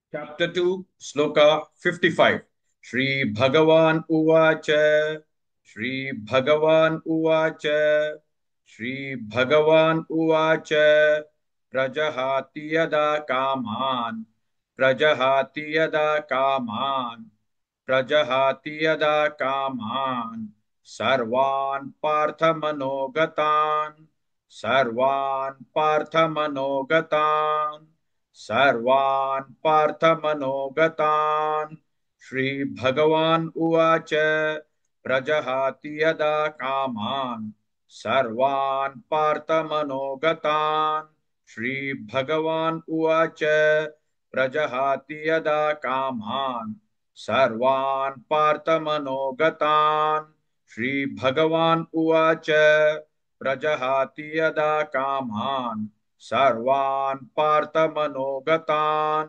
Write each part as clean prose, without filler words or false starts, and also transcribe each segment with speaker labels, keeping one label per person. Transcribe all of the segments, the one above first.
Speaker 1: Chapter 2, Sloka 55. Shri Bhagavan Uvacha. Shri Bhagavan Uvacha. Shri Bhagavan Uvacha. Prajahati yada kaman. Prajahati yada kaman. Prajahati yada kaman. Sarvan parthamanogataan. Sarvan parthamanogataan. सर्वान् पार्थमनोगतान् श्रीभगवान् उवाच प्रजहाति यदा कामान् सर्वान् पार्थमनोगतान् श्रीभगवान् उवाच प्रजहाति यदा कामान् सर्वान् पार्थमनोगतान् श्रीभगवान् उवाच प्रजहाति यदा कामान् सर्वान् पार्थमनोगतान्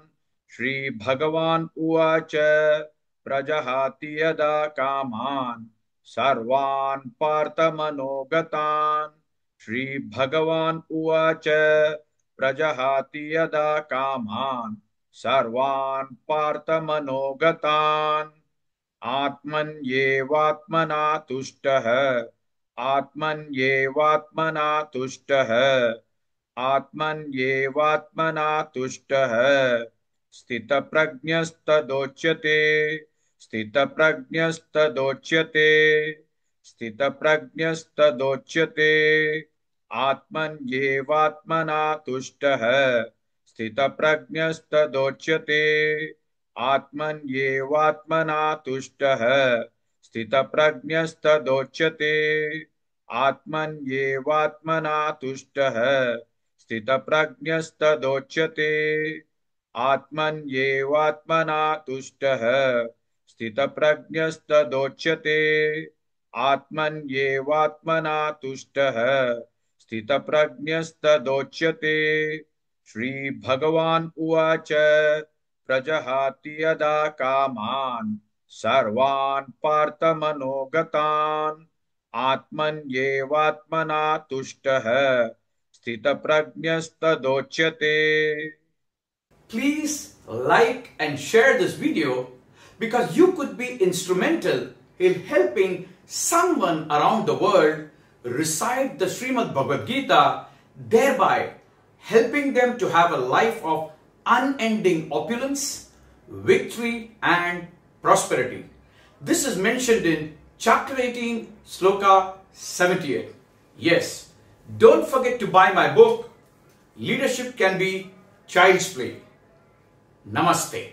Speaker 1: श्रीभगवान् उवाच प्रजहाति यदा कामान् सर्वान् पार्थमनोगतान् श्रीभगवान् उवाच प्रजहाति यदा कामान् सर्वान् पार्थमनोगतान् आत्मन्येवात्मना तुष्टः आत्मन्येवात्मना तुष्टः आत्मन्येवात्मना तुष्टः स्थितप्रज्ञस्तदोच्यते स्थितप्रज्ञस्तदोच्यते स्थितप्रज्ञस्तदोच्यते आत्मन्येवात्मना तुष्टः स्थितप्रज्ञस्तदोच्यते आत्मन्येवात्मना तुष्टः स्थितप्रज्ञस्तदोच्यते आत्मन्येवात्मना तुष्टः स्थितप्रज्ञस्तदोच्यते आत्मन्येवात्मना तुष्टः स्थितप्रज्ञस्तदोच्यते आत्मन्येवात्मना तुष्टः स्थितप्रज्ञस्तदोच्यते श्रीभगवान् उवाच प्रजहाति यदा कामान् सर्वान् पार्थमनोगतान् आत्मन्येवात्मना तुष्टः स्थितप्रज्ञस्तदोच्यते.
Speaker 2: Please like and share this video because you could be instrumental in helping someone around the world recite the Srimad Bhagavad Gita, thereby helping them to have a life of unending opulence, victory and prosperity. This is mentioned in chapter 18, Sloka 78. Yes, don't forget to buy my book, Leadership Can Be Child's Play. Namaste.